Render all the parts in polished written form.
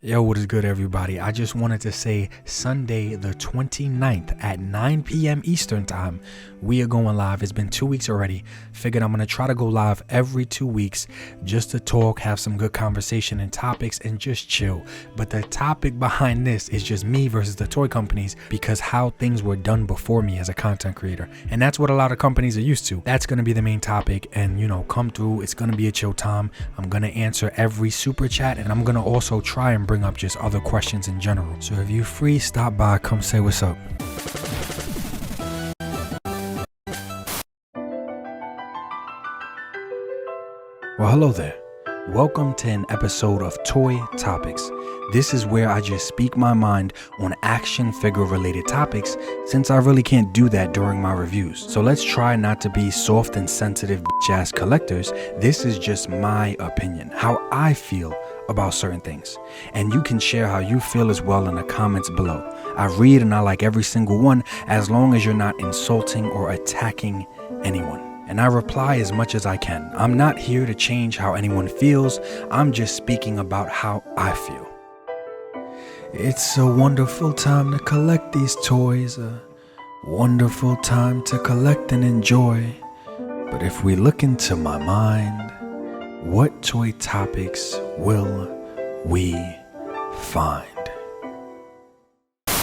Yo, what is good, everybody? I just wanted to say Sunday the 29th at 9 p.m. Eastern time, we are going live. It's been 2 weeks already. Figured I'm going to try to go live every 2 weeks just to talk, have some good conversation and topics, and just chill. But the topic behind this is just me versus the toy companies, because how things were done before me as a content creator. And that's what a lot of companies are used to. That's going to be the main topic. And, come through. It's going to be a chill time. I'm going to answer every super chat, and I'm going to also try and bring up just other questions in general. So if you're free, stop by, come say what's up. Well, hello there. Welcome to an episode of Toy Topics. This is where I just speak my mind on action figure related topics, since I really can't do that during my reviews. So let's try not to be soft and sensitive bitch ass collectors. This is just my opinion, how I feel about certain things. And you can share how you feel as well in the comments below. I read and I like every single one, as long as you're not insulting or attacking anyone. And I reply as much as I can. I'm not here to change how anyone feels. I'm just speaking about how I feel. It's a wonderful time to collect these toys. A wonderful time to collect and enjoy. But if we look into my mind, what toy topics will we find?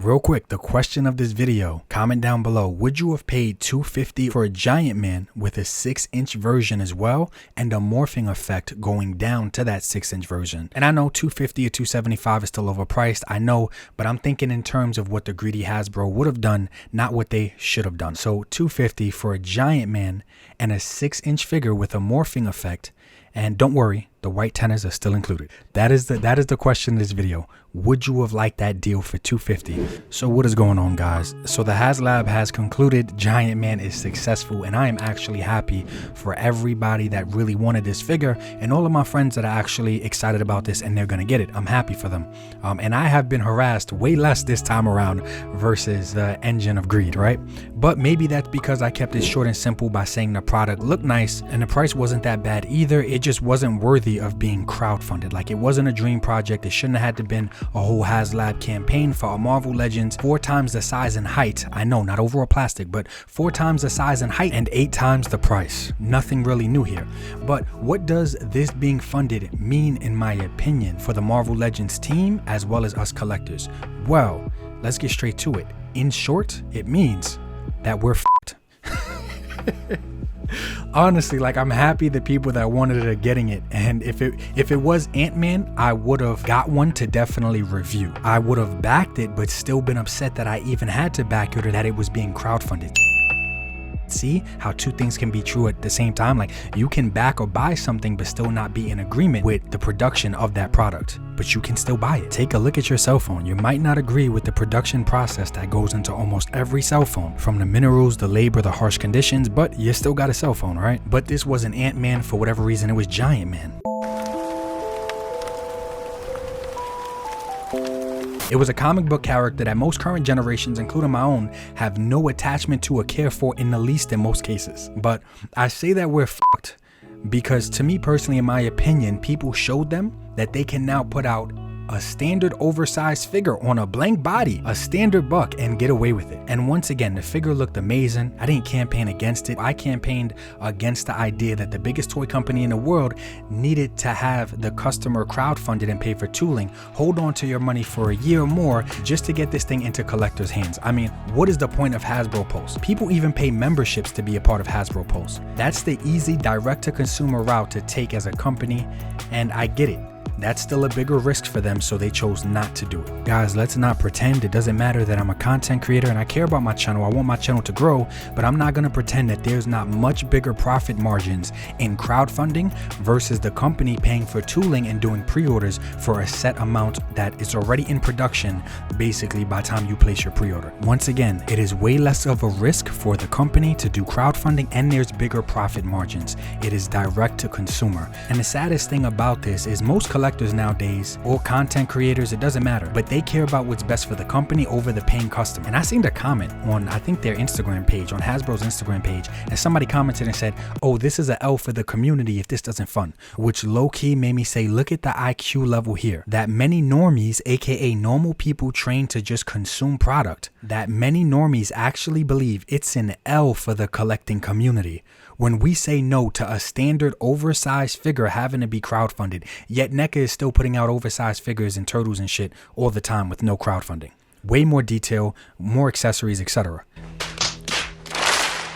Real quick, the question of this video, comment down below. Would you have paid $250 for a Giant Man with a 6-inch version as well, and a morphing effect going down to that 6-inch version? And I know $250 or $275 is still overpriced, I know, but I'm thinking in terms of what the greedy Hasbro would have done, not what they should have done. So $250 for a Giant Man and a 6-inch figure with a morphing effect. And don't worry, the white tenors are still included. That is the question in this video. Would you have liked that deal for $250? So what is going on, guys? So the HasLab has concluded Giant Man is successful, and I am actually happy for everybody that really wanted this figure, and all of my friends that are actually excited about this and they're gonna get it. I'm happy for them. And I have been harassed way less this time around versus the Engine of Greed, right? But maybe that's because I kept it short and simple by saying the product looked nice and the price wasn't that bad either. It just wasn't worthy of being crowdfunded. Like, it wasn't a dream project. It shouldn't have had to been a whole HasLab campaign for a Marvel Legends 4 times the size and height. I know, not overall plastic, but 4 times the size and height and 8 times the price. Nothing really new here. But what does this being funded mean, in my opinion, for the Marvel Legends team as well as us collectors? Well, let's get straight to it. In short, it means that we're f***ed. Honestly, like, I'm happy the people that wanted it are getting it. And if it was Ant-Man, I would have got one to definitely review. I would have backed it, but still been upset that I even had to back it or that it was being crowdfunded. See how two things can be true at the same time? Like, you can back or buy something but still not be in agreement with the production of that product, but you can still buy it. Take a look at your cell phone. You might not agree with the production process that goes into almost every cell phone, from the minerals, the labor, the harsh conditions, but you still got a cell phone, right? But this wasn't Ant-Man for whatever reason, it was Giant Man. It was a comic book character that most current generations, including my own, have no attachment to or care for in the least in most cases. But I say that we're fucked because, to me personally, in my opinion, people showed them that they can now put out a standard oversized figure on a blank body, a standard buck, and get away with it. And once again, the figure looked amazing. I didn't campaign against it. I campaigned against the idea that the biggest toy company in the world needed to have the customer crowdfunded and pay for tooling, hold on to your money for a year or more just to get this thing into collectors' hands. I mean, what is the point of Hasbro Pulse? People even pay memberships to be a part of Hasbro Pulse. That's the easy direct-to-consumer route to take as a company, and I get it. That's still a bigger risk for them, so they chose not to do it. Guys, let's not pretend. It doesn't matter that I'm a content creator and I care about my channel. I want my channel to grow, but I'm not going to pretend that there's not much bigger profit margins in crowdfunding versus the company paying for tooling and doing pre-orders for a set amount that is already in production, basically by the time you place your pre-order. Once again, it is way less of a risk for the company to do crowdfunding, and there's bigger profit margins. It is direct to consumer. And the saddest thing about this is most collectors actors nowadays or content creators, it doesn't matter, but they care about what's best for the company over the paying customer. And I seen a comment on, I think their Instagram page, on Hasbro's Instagram page, and somebody commented and said, oh, this is an L for the community if this doesn't fund, which low-key made me say, look at the IQ level here. That many normies, aka normal people trained to just consume product, that many normies actually believe it's an L for the collecting community when we say no to a standard oversized figure having to be crowdfunded, yet NECA is still putting out oversized figures and turtles and shit all the time with no crowdfunding. Way more detail, more accessories, etc.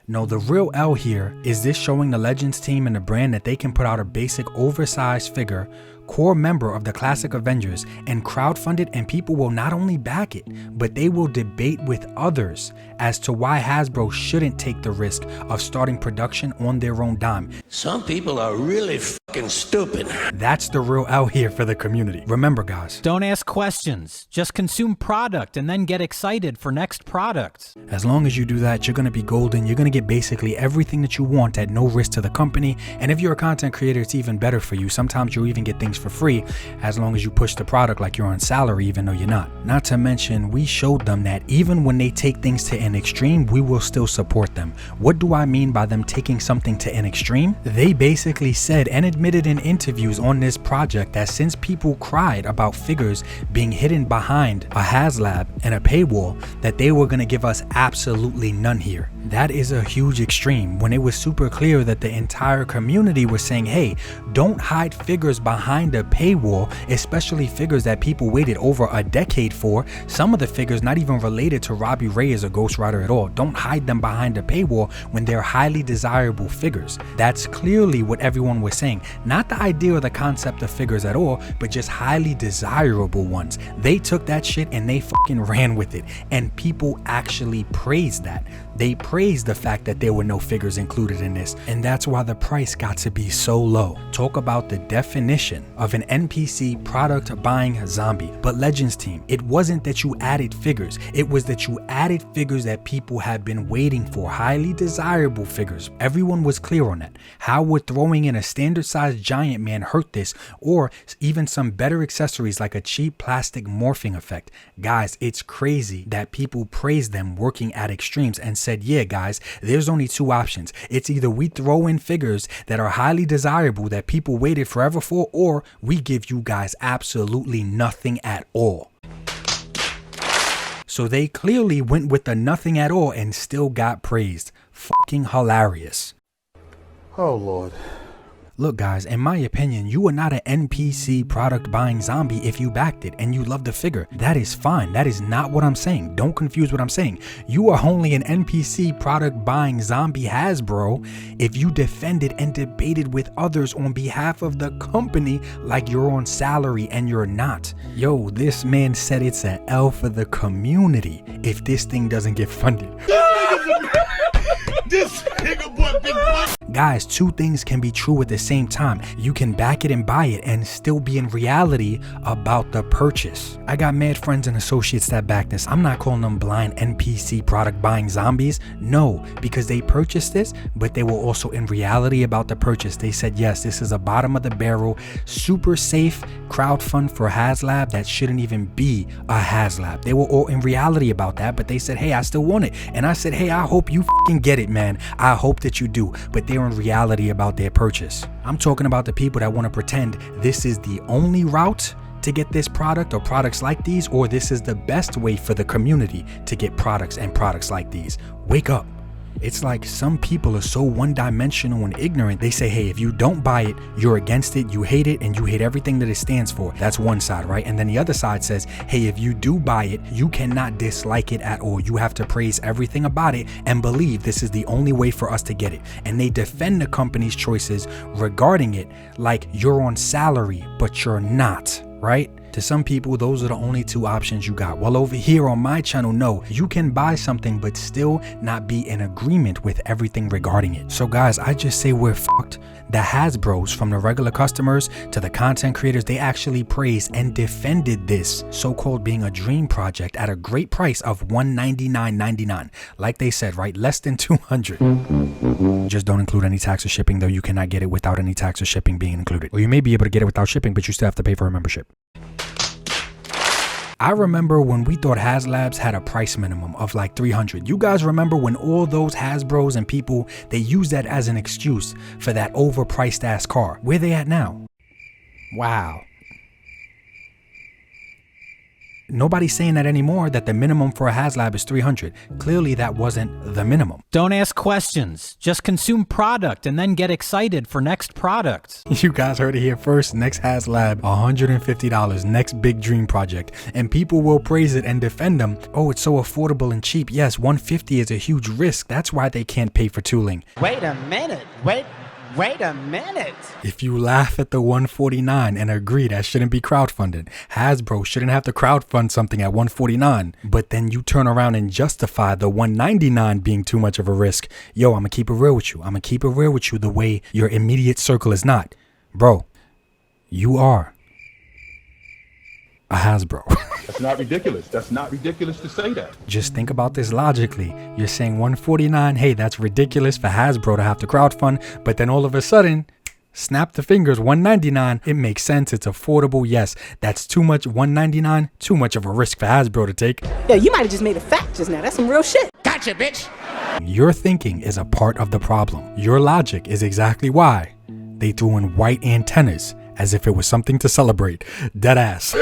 No, the real L here is this showing the Legends team and the brand that they can put out a basic oversized figure, core member of the classic Avengers, and crowdfund it, and people will not only back it, but they will debate with others as to why Hasbro shouldn't take the risk of starting production on their own dime. Some people are really fucking stupid. That's the real L here for the community. Remember, guys, don't ask questions, just consume product and then get excited for next products. As long as you do that, you're gonna be golden. You're gonna get basically everything that you want at no risk to the company. And if you're a content creator, it's even better for you. Sometimes you'll even get things for free as long as you push the product like you're on salary, even though you're not. Not to mention, we showed them that even when they take things to an extreme, we will still support them. What do I mean by them taking something to an extreme? They basically said and admitted in interviews on this project that since people cried about figures being hidden behind a HasLab and a paywall, that they were going to give us absolutely none here. That is a huge extreme when it was super clear that the entire community was saying, hey, don't hide figures behind a paywall, especially figures that people waited over a decade for. Some of the figures not even related to Robbie Reyes or Ghost Rider at all. Don't hide them behind a paywall when they're highly desirable figures. That's clearly what everyone was saying. Not the idea or the concept of figures at all, but just highly desirable ones. They took that shit and they fucking ran with it, and people actually praised that. They praised the fact that there were no figures included in this, and that's why the price got to be so low. Talk about the definition of an NPC product buying zombie. But Legends team, it wasn't that you added figures, it was that you added figures that people had been waiting for, highly desirable figures. Everyone was clear on that. How would throwing in a standard sized giant man hurt this, or even some better accessories like a cheap plastic morphing effect? Guys, it's crazy that people praised them working at extremes and said, yeah guys, there's only two options. It's either we throw in figures that are highly desirable that people waited forever for, or we give you guys absolutely nothing at all. So they clearly went with the nothing at all and still got praised. Fucking hilarious. Oh Lord. Look guys, in my opinion, you are not an NPC product buying zombie if you backed it and you love the figure. That is fine. That is not what I'm saying. Don't confuse what I'm saying. You are only an NPC product buying zombie Hasbro if you defended and debated with others on behalf of the company like you're on salary and you're not. Yo, this man said it's an L for the community if this thing doesn't get funded. This nigga boy big boy. Guys, two things can be true at the same time. You can back it and buy it and still be in reality about the purchase. I got mad friends and associates that back this. I'm not calling them blind NPC product buying zombies. No, because they purchased this, but they were also in reality about the purchase. They said, yes, this is a bottom of the barrel, super safe crowdfund for HasLab that shouldn't even be a HasLab. They were all in reality about that, but they said, hey, I still want it. And I said, hey, I hope you fucking get it, man. I hope that you do. But they're in reality about their purchase. I'm talking about the people that want to pretend this is the only route to get this product or products like these, or this is the best way for the community to get products and products like these. Wake up. It's like some people are so one-dimensional and ignorant. They say, hey, if you don't buy it, you're against it, you hate it, and you hate everything that it stands for. That's one side, right? And then the other side says, hey, if you do buy it, you cannot dislike it at all. You have to praise everything about it and believe this is the only way for us to get it. And they defend the company's choices regarding it like you're on salary, but you're not, right? To some people, those are the only two options you got. Well, over here on my channel, no, you can buy something but still not be in agreement with everything regarding it. So guys, I just say we're fucked. The Hasbros, from the regular customers to the content creators, they actually praised and defended this so-called being a dream project at a great price of $199.99. Like they said, right? Less than $200. Just don't include any tax or shipping, though. You cannot get it without any tax or shipping being included. Or you may be able to get it without shipping, but you still have to pay for a membership. I remember when we thought HasLabs had a price minimum of like $300. You guys remember when all those Hasbros and people, they used that as an excuse for that overpriced ass car? Where they at now? Wow. Nobody's saying that anymore, that the minimum for a HasLab is $300. Clearly that wasn't the minimum. Don't ask questions. Just consume product and then get excited for next product. You guys heard it here first. Next HasLab, $150. Next big dream project. And people will praise it and defend them. Oh, it's so affordable and cheap. Yes, $150 is a huge risk. That's why they can't pay for tooling. Wait a minute. Wait a minute. If you laugh at the $149 and agree that shouldn't be crowdfunded, Hasbro shouldn't have to crowdfund something at $149, but then you turn around and justify the $199 being too much of a risk, yo, I'm gonna keep it real with you. I'm gonna keep it real with you the way your immediate circle is not. Bro, you are a Hasbro. That's not ridiculous. That's not ridiculous to say that. Just think about this logically. You're saying $149, hey, that's ridiculous for Hasbro to have to crowdfund, but then all of a sudden, snap the fingers, $199, it makes sense, it's affordable. Yes, that's too much. $199, too much of a risk for Hasbro to take. Yo, you might have just made a fact just now. That's some real shit. Gotcha, bitch. Your thinking is a part of the problem. Your logic is exactly why they threw in white antennas as if it was something to celebrate. Dead ass.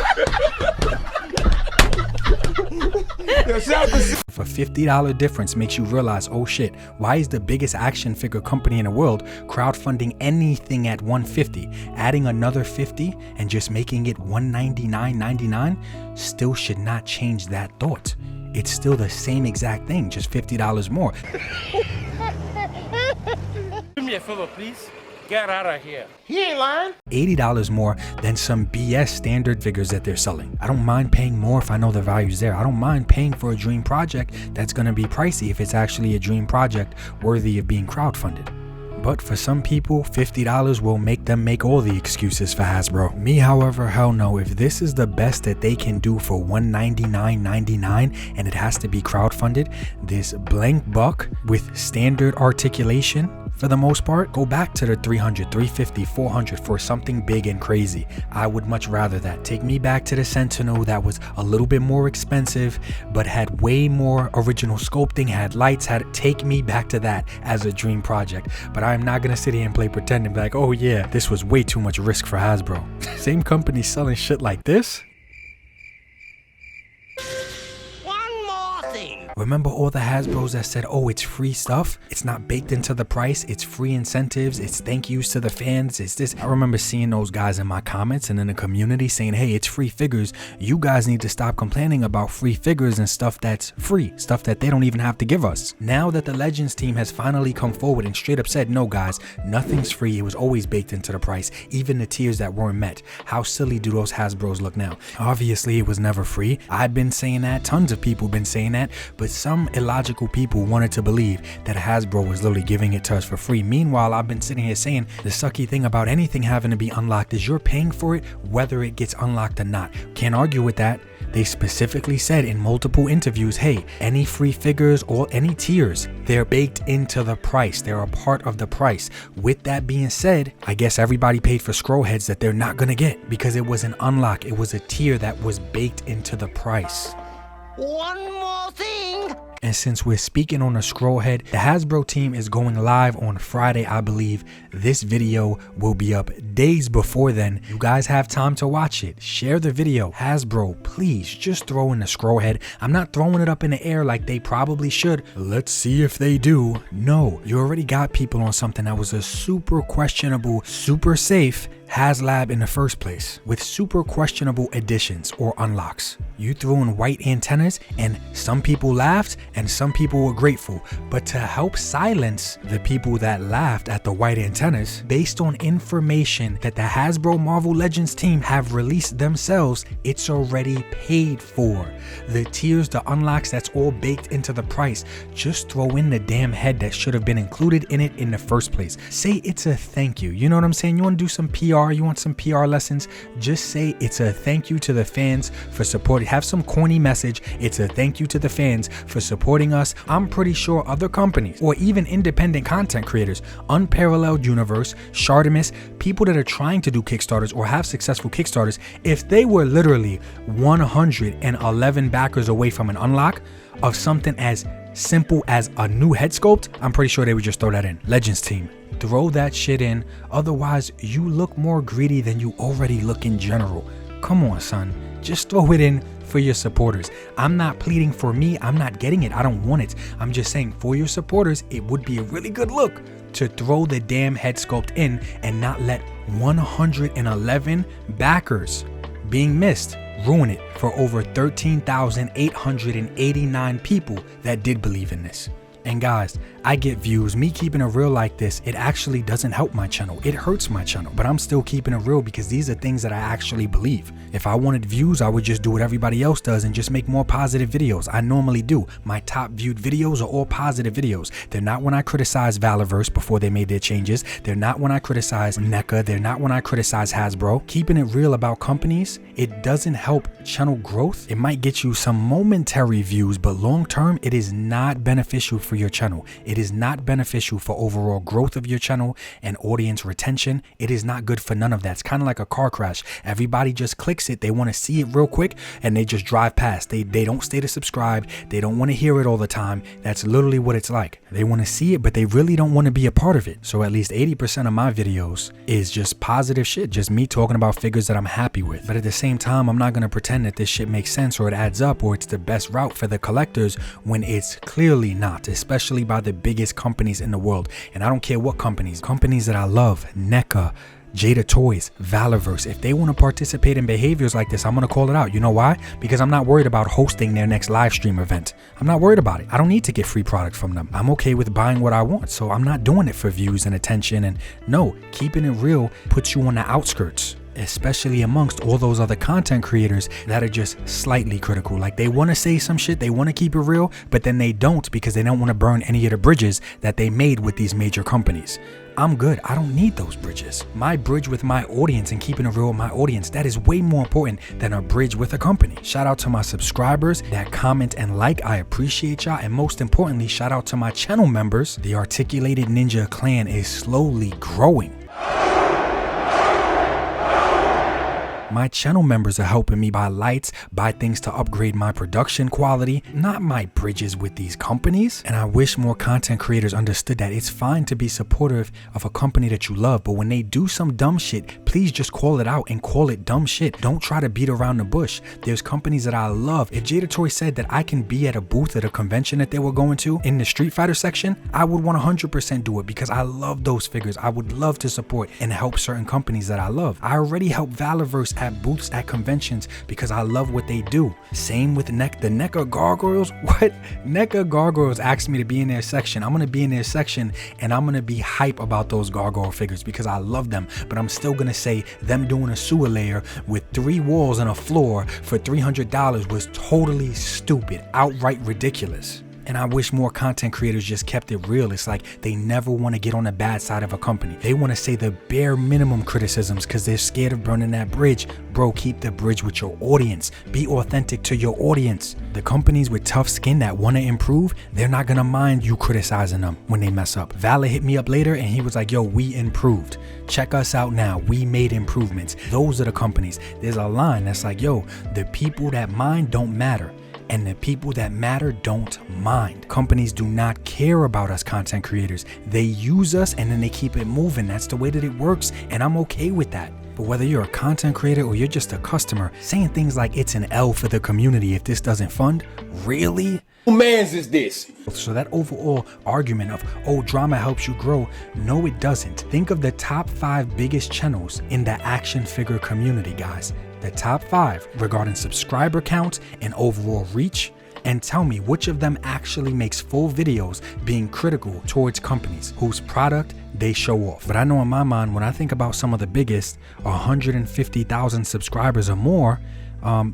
If a $50 difference makes you realize, oh shit, why is the biggest action figure company in the world crowdfunding anything at $150? Adding another $50 and just making it $199.99 still should not change that thought. It's still the same exact thing, just $50 more. Do me a favor, please. Get out of here. He ain't lying. $80 more than some BS standard figures that they're selling. I don't mind paying more if I know the value's there. I don't mind paying for a dream project that's gonna be pricey if it's actually a dream project worthy of being crowdfunded. But for some people, $50 will make them make all the excuses for Hasbro. Me, however, hell no. If this is the best that they can do for $199.99 and it has to be crowdfunded, this blank buck with standard articulation, for the most part, go back to the $300, $350, $400 for something big and crazy. I would much rather that. Take me back to the Sentinel that was a little bit more expensive, but had way more original sculpting, had lights, take me back to that as a dream project. But I'm not gonna sit here and play pretend and be like, oh yeah, this was way too much risk for Hasbro. Same company selling shit like this? Remember all the Hasbros that said, oh, it's free stuff? It's not baked into the price. It's free incentives. It's thank yous to the fans. It's this. I remember seeing those guys in my comments and in the community saying, hey, it's free figures. You guys need to stop complaining about free figures and stuff that's free, stuff that they don't even have to give us. Now that the Legends team has finally come forward and straight up said, no, guys, nothing's free. It was always baked into the price, even the tiers that weren't met. How silly do those Hasbros look now? Obviously, it was never free. I've been saying that. Tons of people been saying that. But some illogical people wanted to believe that Hasbro was literally giving it to us for free. Meanwhile, I've been sitting here saying the sucky thing about anything having to be unlocked is you're paying for it whether it gets unlocked or not. Can't argue with that. They specifically said in multiple interviews, hey, any free figures or any tiers, they're baked into the price. They're a part of the price. With that being said, I guess everybody paid for scroll heads that they're not gonna get because it was an unlock. It was a tier that was baked into the price. One more thing. And since we're speaking on a scroll head, the Hasbro team is going live on Friday, I believe. This video will be up days before then. You guys have time to watch it. Share the video. Hasbro, please just throw in the scroll head. I'm not throwing it up in the air like they probably should. Let's see if they do. No, you already got people on something that was a super questionable, super safe HasLab in the first place with super questionable additions or unlocks. You threw in white antennas and some people laughed and some people were grateful, but to help silence the people that laughed at the white antennas based on information that the Hasbro Marvel Legends team have released themselves, it's already paid for. The tiers, the unlocks, that's all baked into the price. Just throw in the damn head that should have been included in it in the first place. Say it's a thank you. You know what I'm saying? You want to do some PR, you want some PR lessons, just say it's a thank you to the fans for supporting. Have some corny message. It's a thank you to the fans for supporting us. I'm pretty sure other companies or even independent content creators, Unparalleled Universe, Shartimus, people that are trying to do Kickstarters or have successful Kickstarters, if they were literally 111 backers away from an unlock of something as simple as a new head sculpt, I'm pretty sure they would just throw that in. Legends team, throw that shit in. Otherwise, you look more greedy than you already look in general. Come on, son. Just throw it in for your supporters. I'm not pleading for me. I'm not getting it. I don't want it. I'm just saying for your supporters, it would be a really good look to throw the damn head sculpt in and not let 111 backers being missed ruin it for over 13,889 people that did believe in this. And guys, I get views. Me keeping it real like this, it actually doesn't help my channel. It hurts my channel, but I'm still keeping it real because these are things that I actually believe. If I wanted views, I would just do what everybody else does and just make more positive videos. I normally do. My top viewed videos are all positive videos. They're not when I criticize Valorverse before they made their changes. They're not when I criticize NECA. They're not when I criticize Hasbro. Keeping it real about companies, it doesn't help channel growth. It might get you some momentary views, but long term, it is not beneficial for your channel. It is not beneficial for overall growth of your channel and audience retention. It is not good for none of that. It's kind of like a car crash. Everybody just clicks it. They want to see it real quick and they just drive past. They don't stay to subscribe. They don't want to hear it all the time. That's literally what it's like. They want to see it, but they really don't want to be a part of it. So at least 80% of my videos is just positive shit, just me talking about figures that I'm happy with. But at the same time, I'm not going to pretend that this shit makes sense or it adds up or it's the best route for the collectors when it's clearly not, especially by the biggest companies in the world. And I don't care what companies that I love, NECA, Jada Toys, Valorverse, if they want to participate in behaviors like this, I'm going to call it out. You know why? Because I'm not worried about hosting their next live stream event. I'm not worried about it. I don't need to get free product from them. I'm okay with buying what I want. So I'm not doing it for views and attention. And no, keeping it real puts you on the outskirts, especially amongst all those other content creators that are just slightly critical. Like they want to say some shit, they want to keep it real, but then they don't because they don't want to burn any of the bridges that they made with these major companies. I'm good. I don't need those bridges. My bridge with my audience and keeping it real with my audience, that is way more important than a bridge with a company. Shout out to my subscribers that comment and like. I appreciate y'all. And most importantly, shout out to my channel members. The Articulated Ninja clan is slowly growing. My channel members are helping me buy lights, buy things to upgrade my production quality, not my bridges with these companies. And I wish more content creators understood that it's fine to be supportive of a company that you love, but when they do some dumb shit, please just call it out and call it dumb shit. Don't try to beat around the bush. There's companies that I love. If Jada Toy said that I can be at a booth at a convention that they were going to in the Street Fighter section, I would 100% do it because I love those figures. I would love to support and help certain companies that I love. I already help Valorverse at booths at conventions because I love what they do. Same with the NECA Gargoyles. What? NECA Gargoyles asked me to be in their section. I'm going to be in their section and I'm going to be hype about those gargoyle figures because I love them. But I'm still going to say them doing a sewer layer with 3 walls and a floor for $300 was totally stupid, outright ridiculous. And I wish more content creators just kept it real. It's like they never want to get on the bad side of a company. They want to say the bare minimum criticisms because they're scared of burning that bridge. Bro, keep the bridge with your audience. Be authentic to your audience. The companies with tough skin that want to improve, they're not going to mind you criticizing them when they mess up. Valor hit me up later and he was like, yo, we improved. Check us out now. We made improvements. Those are the companies. There's a line that's like, yo, the people that mind don't matter. And the people that matter don't mind. Companies do not care about us content creators. They use us and then they keep it moving. That's the way that it works, and I'm okay with that. But whether you're a content creator or you're just a customer, saying things like it's an L for the community if this doesn't fund, really? mans is this? So that overall argument of, oh, drama helps you grow, no, it doesn't. Think of the top 5 biggest channels in the action figure community, guys. The top 5 regarding subscriber count and overall reach, and tell me which of them actually makes full videos being critical towards companies whose product they show off. But I know in my mind, when I think about some of the biggest 150,000 subscribers or more,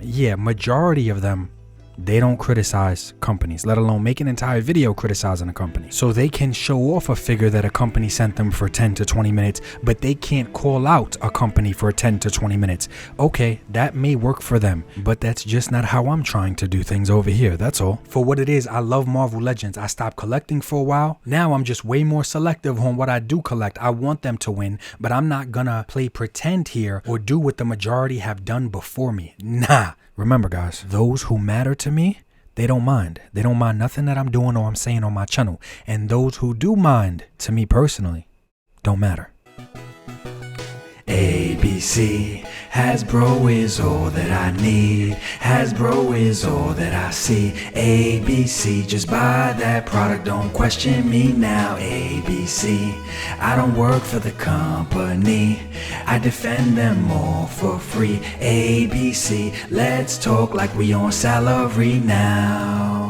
yeah, majority of them, they don't criticize companies, let alone make an entire video criticizing a company. So they can show off a figure that a company sent them for 10 to 20 minutes, but they can't call out a company for 10 to 20 minutes. Okay, that may work for them, but that's just not how I'm trying to do things over here, that's all. For what it is, I love Marvel Legends. I stopped collecting for a while. Now I'm just way more selective on what I do collect. I want them to win, but I'm not gonna play pretend here or do what the majority have done before me. Nah. Remember, guys, those who matter to me, they don't mind. They don't mind nothing that I'm doing or I'm saying on my channel. And those who do mind, to me personally, don't matter. ABC, Hasbro is all that I need. Hasbro is all that I see. ABC, just buy that product, don't question me now. ABC, I don't work for the company, I defend them all for free. ABC, let's talk like we on salary now.